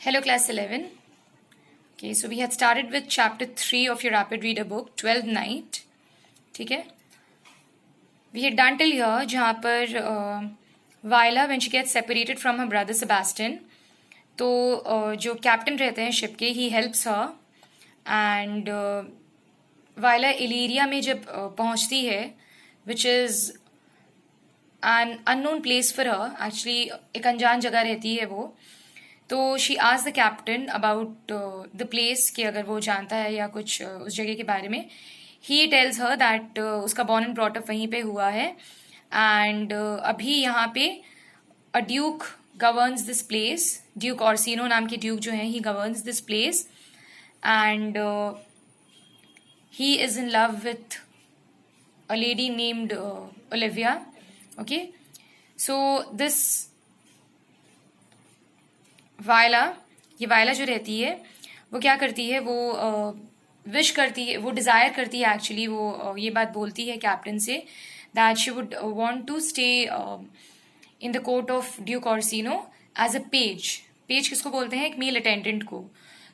Hello, class 11. Okay, so we had started with chapter 3 of your rapid reader book, 12th Night. ठीक है. We had done till here जहाँ पर Viola, when she gets separated from her brother Sebastian, तो जो captain रहते हैं ship के, he helps her and Viola इलीरिया में जब पहुँचती है, which is an unknown place for her, actually एक अनजान जगह रहती है वो. तो she asked the captain about the place कि अगर वो जानता है या कुछ उस जगह के बारे में. ही टेल्स हर दैट उसका बॉर्न एंड ब्रॉट अप वहीं पे हुआ है एंड अभी यहाँ पे a duke governs this place. Duke Orsino नाम के ड्यूक जो हैं, he governs this place and he is in love with a lady named Olivia. Okay, so this Viola, ये वायला जो रहती है वो क्या करती है, वो विश करती है, वो डिज़ायर करती है एक्चुअली. वो ये बात बोलती है कैप्टन से that she would want to stay in the court of Duke Orsino as a page. Page किसको बोलते हैं? एक मेल अटेंडेंट को.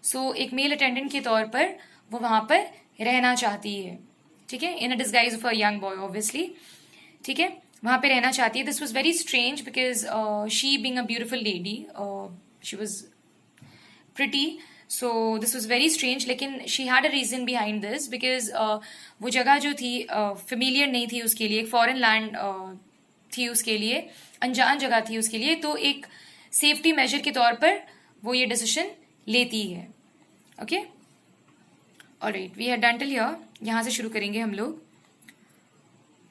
सो एक मेल अटेंडेंट के तौर पर वो वहाँ पर रहना चाहती है. ठीक है, in a disguise of a young boy obviously. ठीक है, वहाँ पे रहना चाहती है. This was very strange because she being a beautiful lady, she was pretty, so this was very strange. लेकिन she had a reason behind this because वो जगह जो थी familiar नहीं थी उसके लिए, एक foreign land थी उसके लिए, अनजान जगह थी उसके लिए. तो एक safety measure के तौर पर वो ये decision लेती है. Okay, alright, we had done till here. यहाँ से शुरू करेंगे हम लोग.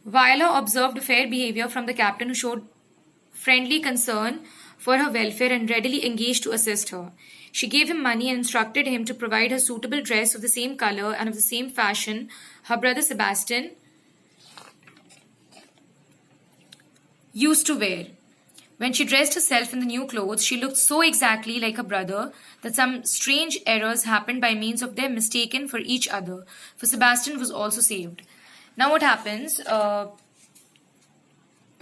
Viola observed fair behavior from the captain who showed friendly concern for her welfare and readily engaged to assist her. She gave him money and instructed him to provide her suitable dress of the same color and of the same fashion her brother Sebastian used to wear. When she dressed herself in the new clothes, she looked so exactly like her brother that some strange errors happened by means of their mistaken for each other, for Sebastian was also saved. Now what happens?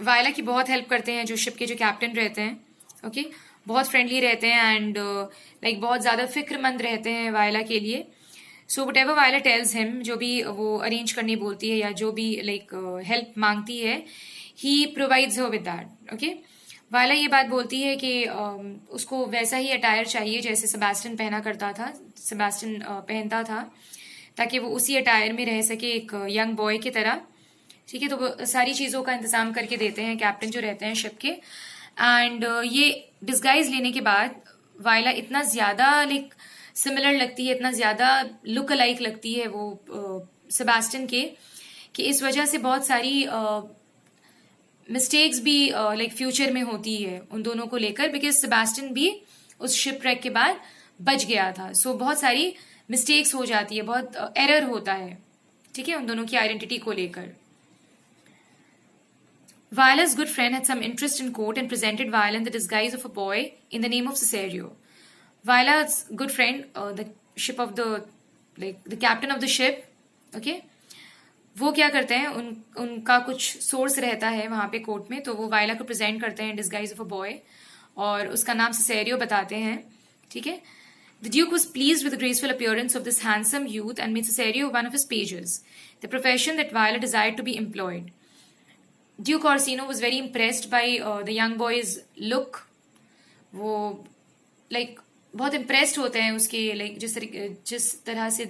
वायला की बहुत help करते हैं जो ship के जो captain रहते हैं. ओके, बहुत फ्रेंडली रहते हैं एंड लाइक बहुत ज़्यादा फिक्रमंद रहते हैं वायला के लिए. So whatever Viola tells him, जो भी वो अरेंज करने बोलती है या जो भी लाइक हेल्प मांगती है, he provides her with that. Okay, Viola ये बात बोलती है कि उसको वैसा ही अटायर चाहिए जैसे सेबास्टियन पहना करता था, सेबास्टियन पहनता था, ताकि वो उसी अटायर में रह सके एक यंग बॉय की तरह. ठीक है, तो वो सारी चीज़ों का इंतजाम करके देते हैं कैप्टन जो रहते हैं शिप के. एंड ये डिस्गाइज लेने के बाद वायला इतना ज़्यादा लाइक सिमिलर लगती है, इतना ज़्यादा लुक अलाइक लगती है वो सेबास्टियन के, कि इस वजह से बहुत सारी मिस्टेक्स भी लाइक फ्यूचर में होती है उन दोनों को लेकर, बिकॉज सेबास्टियन भी उस शिप रेक के बाद बच गया था. सो बहुत सारी मिस्टेक्स हो जाती है, बहुत एरर होता है. ठीक है, उन दोनों की आइडेंटिटी को लेकर. Viola's good friend had some interest in court and presented Viola in the disguise of a boy in the name of Cesario. Viola's good friend, the captain of the ship, okay, वो क्या करते हैं, उनका कुछ source रहता है वहाँ पे कोर्ट में, तो वो वायला को प्रेजेंट करते हैं डिस्गाइज ऑफ अ बॉय और उसका नाम सेसेरियो बताते हैं. ठीक है, The Duke was pleased with the graceful appearance of this handsome youth and made Cesario one of his pages, the profession that Viola desired to be employed. Duke Orsino was very impressed by the young boy's look. वो like बहुत impressed होते हैं उसके like जिस तरह से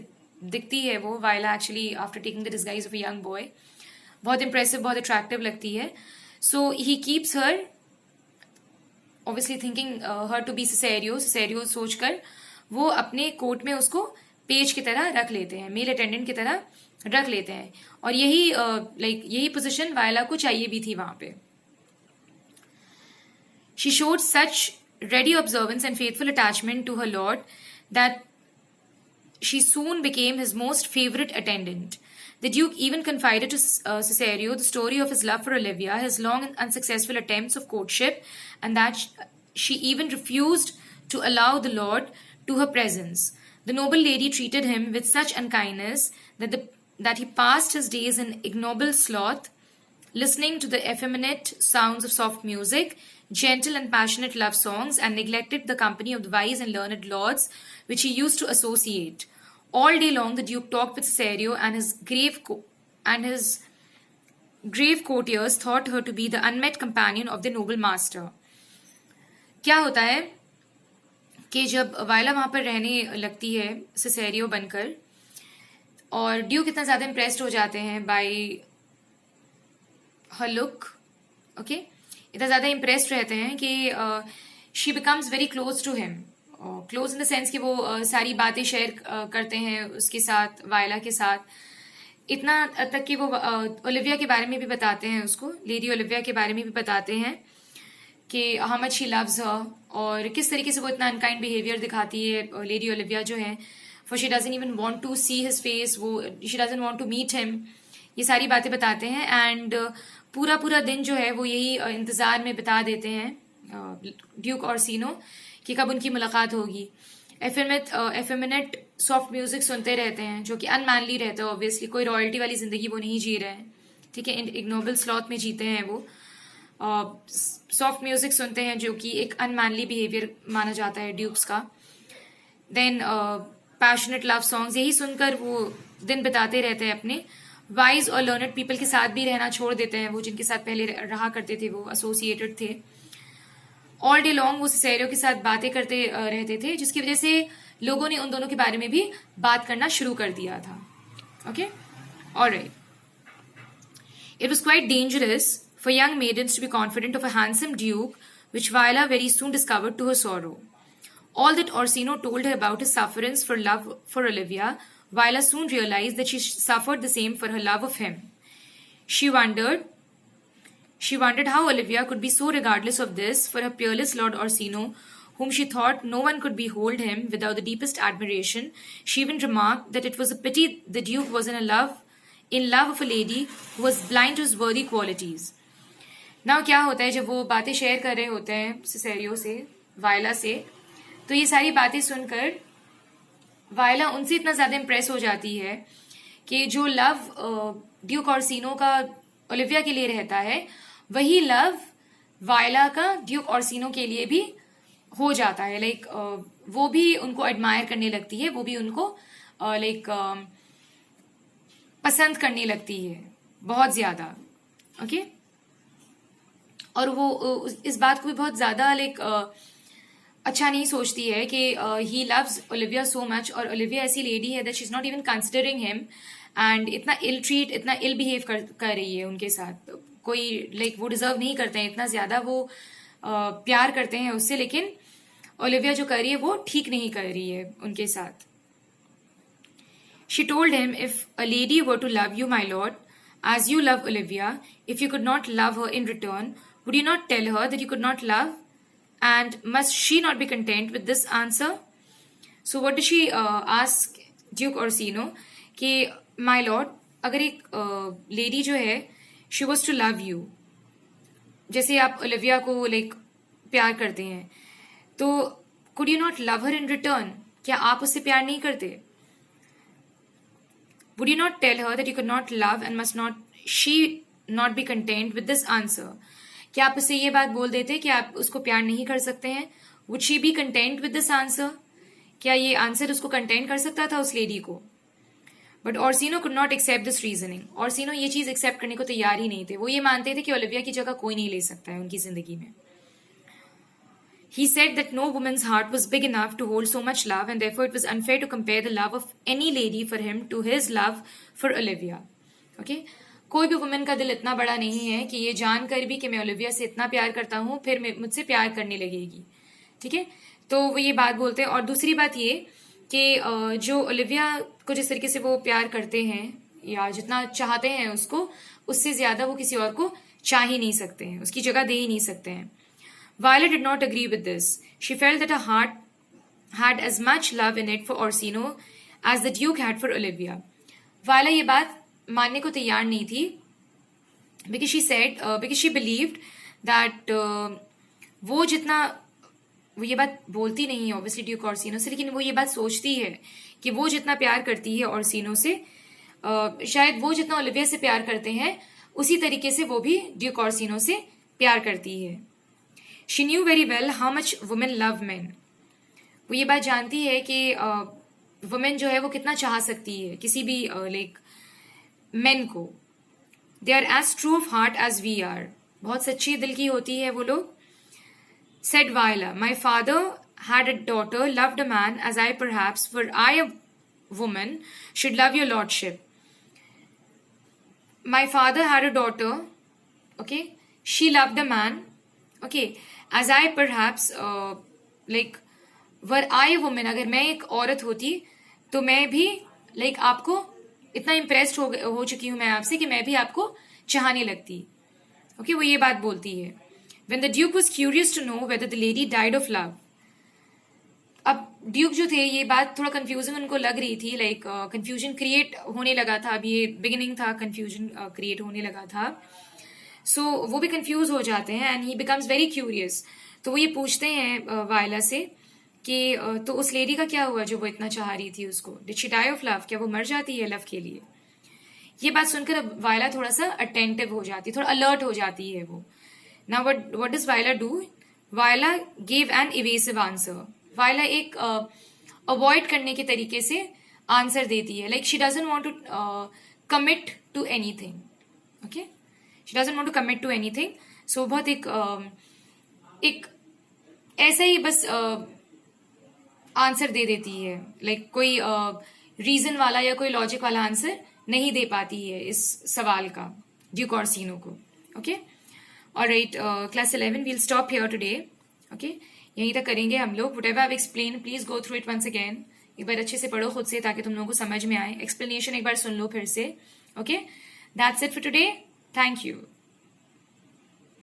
दिखती है वो वायला actually after taking the disguise of a young boy. बहुत impressive, बहुत attractive लगती है. So he keeps her, obviously thinking her to be Cesario. Cesario सोचकर वो अपने कोर्ट में उसको पेज की तरह रख लेते हैं, मेल अटेंडेंट की तरह रख लेते हैं. और यही यही पोजीशन वायला को चाहिए भी थी वहां पे. She showed such ready observance and faithful attachment to her lord that she soon became his most favourite attendant. The Duke even confided to Cesario the story of his love for Olivia, his long and unsuccessful attempts of courtship, and that she even refused to allow the Lord to her presence. The noble lady treated him with such unkindness that he passed his days in ignoble sloth, listening to the effeminate sounds of soft music, gentle and passionate love songs and neglected the company of the wise and learned lords which he used to associate. All day long, the Duke talked with Cesario, and his grave courtiers thought her to be the unmet companion of their noble master. क्या होता है कि जब वायला वहां पर रहने लगती है सिसेरियो बनकर, और ड्यूक इतना ज्यादा इम्प्रेस्ड हो जाते हैं बाय हर लुक, ओके, इतना ज्यादा इम्प्रेस्ड रहते हैं कि she becomes very close to him, close in the sense कि वो सारी बातें शेयर करते हैं उसके साथ, वायला के साथ, इतना तक कि वो ओलिविया के बारे में भी बताते हैं उसको, लेडी ओलिविया के बारे में भी बताते हैं कि how much she loves her, और किस तरीके से वो इतना अनकाइंड बिहेवियर दिखाती है लेडी ओलिविया जो है, for she doesn't even want to see his face, वो she doesn't want to meet him, ये सारी बातें बताते हैं। एंड पूरा पूरा दिन जो है वो यही इंतजार में बिता देते हैं ड्यूक और सीनो कि कब उनकी मुलाकात होगी। एफेमिनेट सॉफ्ट म्यूजिक सुनते रहते हैं जो कि अनमैनली रहता है, ऑब्वियसली कोई रॉयल्टी वाली जिंदगी वो नहीं जी रहे हैं, ठीक है, इग्नोबल स्लॉथ में जीते हैं वो। सॉफ्ट म्यूजिक सुनते हैं जो कि एक अनमैनली बिहेवियर माना जाता है ड्यूक्स का। देन पैशनेट लव सॉन्ग्स, यही सुनकर वो दिन बिताते रहते हैं अपने। वाइज और लर्नड पीपल के साथ भी रहना छोड़ देते हैं वो, जिनके साथ पहले रहा करते थे, वो एसोसिएटेड थे। ऑल डे लॉन्ग वो सिसेरियो के साथ बातें करते रहते थे, जिसकी वजह से लोगों ने उन दोनों के बारे में भी बात करना शुरू कर दिया था। Okay, alright. It was quite dangerous for young maidens to be confident of a handsome duke, which Viola very soon discovered to her sorrow. All that Orsino told her about his sufferance for love for Olivia, Viola soon realized that she suffered the same for her love of him. She wondered how Olivia could be so regardless of this for her peerless Lord Orsino, whom she thought no one could behold him without the deepest admiration. She even remarked that it was a pity the Duke was in love of a lady who was blind to his worthy qualities. Now क्या होता है, जब वो बातें share कर रहे होते हैं सिसेरियो से, वायला से, तो ये सारी बातें सुनकर वायला उनसे इतना ज्यादा इम्प्रेस हो जाती है कि जो लव ड्यूक ऑर्सिनो का ओलिविया के लिए रहता है, वही लव वायला का ड्यूक ऑर्सिनो के लिए भी हो जाता है। लाइक वो भी उनको एडमायर करने लगती है, वो भी उनको पसंद करने लगती है बहुत ज्यादा। ओके, और वो इस बात को भी बहुत ज्यादा अच्छा नहीं सोचती है कि he loves Olivia so much, और ओलिविया ऐसी लेडी है that she is not even considering him, and इतना इतना इल बिहेव कर रही है उनके साथ। कोई वो डिजर्व नहीं करते हैं इतना ज्यादा, वो प्यार करते हैं उससे, लेकिन ओलिविया जो कर रही है वो ठीक नहीं कर रही है उनके साथ। She told him, if a lady were to love you my lord as you love Olivia, if you could not love her in return, would you not tell her that you could not love? And must she not be content with this answer? So what does she ask Duke Orsino? कि my lord, अगर एक lady जो है she was to love you, जैसे आप Olivia को प्यार करते हैं, तो could you not love her in return? क्या आप उससे प्यार नहीं करते? Would you not tell her that you could not love, and must not she not be content with this answer? क्या आप उससे ये बात बोल देते कि आप उसको प्यार नहीं कर सकते हैं? Would she be content with this answer? क्या ये आंसर उसको कंटेंट कर सकता था उस लेडी को? But Orsino could not accept this reasoning. Orsino ये चीज एक्सेप्ट करने को तैयार ही नहीं थे। वो ये मानते थे कि ओलिविया की जगह कोई नहीं ले सकता है उनकी जिंदगी में। He said that no woman's heart was big enough to hold so much love, and therefore it was unfair to compare the love of any lady for him to his love for Olivia. Okay? कोई भी women का दिल इतना बड़ा नहीं है कि ये जानकर भी कि मैं ओलिविया से इतना प्यार करता हूँ फिर मुझसे प्यार करने लगेगी। ठीक है, तो वो ये बात बोलते हैं। और दूसरी बात ये कि जो ओलिविया को जिस तरीके से वो प्यार करते हैं या जितना चाहते हैं उसको, उससे ज्यादा वो किसी और को चाह ही नहीं सकते हैं, उसकी जगह दे ही नहीं सकते हैं। Viola did not agree with this. She felt that her heart had as much love in it for Orsino as the Duke had for Olivia. Viola ये बात मानने को तैयार नहीं थी, because she believed that वो ये बात बोलती नहीं है obviously Duke Orsino से, लेकिन वो ये बात सोचती है कि वो जितना प्यार करती है Orsino से, शायद वो जितना ओलिविया से प्यार करते हैं उसी तरीके से वो भी ड्यूक ऑर्सिनो से प्यार करती है। She knew very well how much women love man. वो ये बात जानती है कि वुमेन जो है वो कितना चाह सकती है किसी भी लाइक मेन को। They are as true of heart as we are. बहुत सच्ची दिल की होती है वो लोग। Said Viola, my father had a daughter, loved a man as I perhaps, were I a woman, should love your lordship. My father had a daughter, okay, she loved a man, okay, as I perhaps, like, were I a woman, अगर मैं एक औरत होती तो मैं भी like आपको इतना इम्प्रेस्ड हो चुकी हूं मैं आपसे कि मैं भी आपको चाहने लगती। okay, वो ये बात बोलती है। When the duke was curious to know whether the lady died of love, अब ड्यूक जो थे ये बात थोड़ा कंफ्यूजिंग उनको लग रही थी, लाइक कंफ्यूजन क्रिएट होने लगा था। अब ये बिगिनिंग था, कंफ्यूजन क्रिएट होने लगा था। सो वो भी कंफ्यूज हो जाते हैं and he becomes very curious. तो वो ये पूछते हैं वायला से कि तो उस लेडी का क्या हुआ जो वो इतना चाह रही थी उसको। Did she die of love, क्या वो मर जाती है लव के लिए। ये बात सुनकर अब वायला थोड़ा सा अटेंटिव हो जाती है, थोड़ा अलर्ट हो जाती है वो। Now what does Viola do? Viola give an evasive answer. Viola एक अवॉइड करने के तरीके से आंसर देती है। Like she doesn't want to commit to anything. Okay, she doesn't want to commit to anything. So बहुत एक ऐसा ही बस आंसर दे देती है। लाइक कोई रीजन वाला या कोई लॉजिक वाला आंसर नहीं दे पाती है इस सवाल का ड्यूक ऑर्सिनो को। Okay, alright, class 11 we'll stop here today. Okay, यहीं तक करेंगे हम लोग। Whatever I have explain please go through it once again. एक बार अच्छे से पढ़ो खुद से ताकि तुम लोगों को समझ में आए। एक्सप्लेनेशन एक बार सुन लो फिर से। Okay, that's it for today. Thank you.